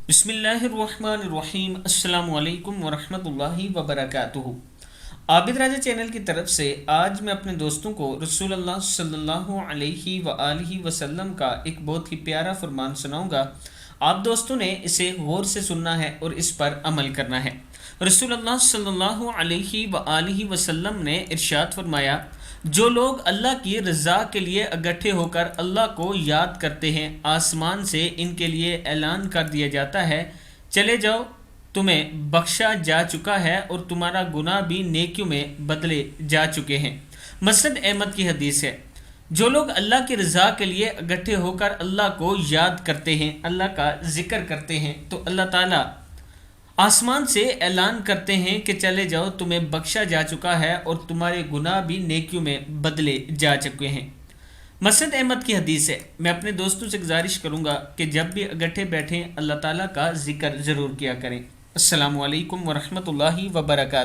بسم اللہ الرحمن الرحیم، السلام علیکم ورحمۃ اللہ وبرکاتہ۔ عابد راجہ چینل کی طرف سے آج میں اپنے دوستوں کو رسول اللہ صلی اللہ علیہ وآلہ وسلم کا ایک بہت ہی پیارا فرمان سناؤں گا۔ آپ دوستوں نے اسے غور سے سننا ہے اور اس پر عمل کرنا ہے۔ رسول اللہ صلی اللہ علیہ وآلہ وسلم نے ارشاد فرمایا، جو لوگ اللہ کی رضا کے لیے اکٹھے ہو کر اللہ کو یاد کرتے ہیں، آسمان سے ان کے لیے اعلان کر دیا جاتا ہے، چلے جاؤ، تمہیں بخشا جا چکا ہے اور تمہارا گناہ بھی نیکیوں میں بدلے جا چکے ہیں۔ مسند احمد کی حدیث ہے۔ جو لوگ اللہ کی رضا کے لیے اکٹھے ہو کر اللہ کو یاد کرتے ہیں، اللہ کا ذکر کرتے ہیں، تو اللہ تعالیٰ آسمان سے اعلان کرتے ہیں کہ چلے جاؤ، تمہیں بخشا جا چکا ہے اور تمہارے گناہ بھی نیکیوں میں بدلے جا چکے ہیں۔ مسند احمد کی حدیث ہے۔ میں اپنے دوستوں سے گزارش کروں گا کہ جب بھی اکٹھے بیٹھیں اللہ تعالیٰ کا ذکر ضرور کیا کریں۔ السلام علیکم ورحمۃ اللہ وبرکاتہ۔